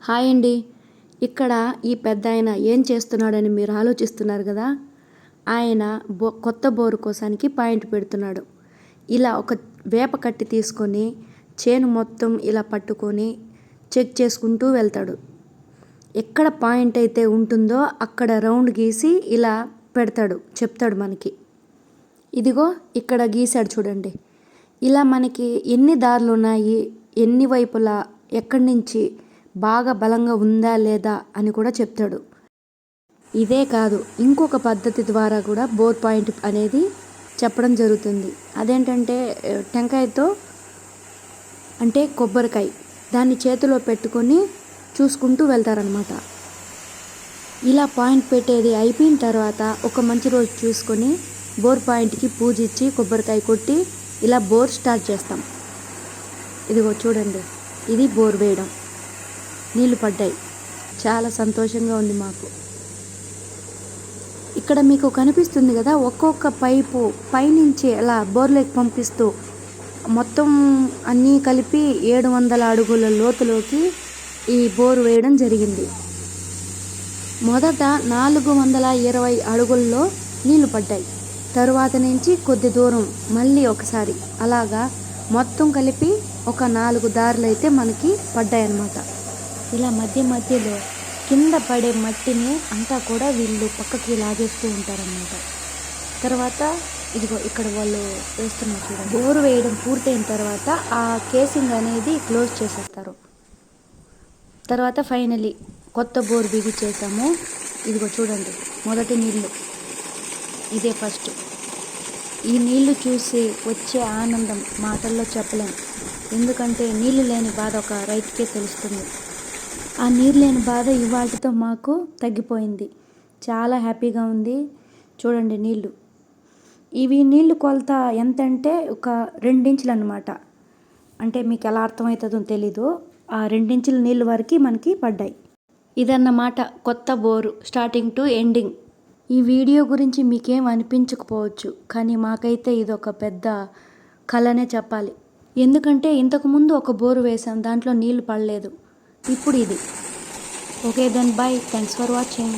Hi అండి. ఇక్కడ ఈ పెద్దాయన ఏం చేస్తున్నాడని మీరు ఆలోచిస్తున్నారు గదా! ఆయన కొత్త బోరు కోసానికి పాయింట్ పెడుతున్నాడు. ఇలా ఒక వేప కట్టి తీసుకొని చేను మొత్తం ఇలా పట్టుకొని చెక్ చేసుకుంటూ వెళ్తాడు. ఎక్కడ పాయింట్ అయితే ఉంటుందో అక్కడ రౌండ్ గీసి ఇలా పెడతాడు, చెప్తాడు మనకి. ఇదిగో ఇక్కడ గీశాడు చూడండి. ఇలా మనకి ఎన్ని దారులున్నాయి, ఎన్ని వైపులా, ఎక్కడి నుంచి బాగా బలంగా ఉందా లేదా అని కూడా చెప్తాడు. ఇదే కాదు, ఇంకొక పద్ధతి ద్వారా కూడా బోర్ పాయింట్ అనేది చెప్పడం జరుగుతుంది. అదేంటంటే టెంకాయతో అంటే కొబ్బరికాయ దాన్ని చేతిలో పెట్టుకొని చూసుకుంటూ వెళ్తారనమాట. ఇలా పాయింట్ పెట్టేది అయిపోయిన తర్వాత ఒక మంచి రోజు చూసుకొని బోర్ పాయింట్కి పూజ ఇచ్చి కొబ్బరికాయ కొట్టి ఇలా బోర్ స్టార్ట్ చేస్తాం. ఇదిగో చూడండి, ఇది బోర్ వేయడం. నీళ్ళు పడ్డాయి, చాలా సంతోషంగా ఉంది మాకు. ఇక్కడ మీకు కనిపిస్తుంది కదా, ఒక్కొక్క పైపు పైనుంచి అలా బోర్లోకి పంపిస్తూ మొత్తం అన్నీ కలిపి 700 అడుగుల లోతులోకి ఈ బోరు వేయడం జరిగింది. మొదట 420 అడుగుల్లో నీళ్లు పడ్డాయి. తరువాత నుంచి కొద్ది దూరం మళ్ళీ ఒకసారి అలాగా మొత్తం కలిపి ఒక 4 దారులు అయితే మనకి పడ్డాయన్నమాట. ఇలా మధ్య మధ్యలో కింద పడే మట్టిని అంతా కూడా వీళ్ళు పక్కకి లాగేస్తూ ఉంటారన్నమాట. తర్వాత ఇదిగో ఇక్కడ వాళ్ళు వేస్తున్నారు చూడండి. బోరు వేయడం పూర్తయిన తర్వాత ఆ కేసింగ్ అనేది క్లోజ్ చేసేస్తారు. తర్వాత ఫైనలీ కొత్త బోరు బిగించేసాము. ఇదిగో చూడండి, మొదటి నీళ్ళు ఇదే ఫస్ట్. ఈ నీళ్లు చూసి వచ్చే ఆనందం మాటల్లో చెప్పలేం. ఎందుకంటే నీళ్ళు లేని బాధ ఒక రైతుకే తెలుస్తుంది. ఆ నీరు లేని బాధ ఇవాటితో మాకు తగ్గిపోయింది. చాలా హ్యాపీగా ఉంది. చూడండి నీళ్ళు, ఇవి నీళ్ళు కొలత ఎంత అంటే ఒక 2 ఇంచులు అనమాట. అంటే మీకు ఎలా అర్థమవుతుందో తెలీదు, ఆ 2 ఇంచుల నీళ్ళు వరకు మనకి పడ్డాయి. ఇదన్నమాట కొత్త బోరు స్టార్టింగ్ టు ఎండింగ్. ఈ వీడియో గురించి మీకేం అనిపించకపోవచ్చు, కానీ మాకైతే ఇది ఒక పెద్ద కలనే చెప్పాలి. ఎందుకంటే ఇంతకుముందు ఒక బోరు వేసాం, దాంట్లో నీళ్లు పడలేదు. ఇప్పుడు ఇది. Okay then bye, thanks for watching.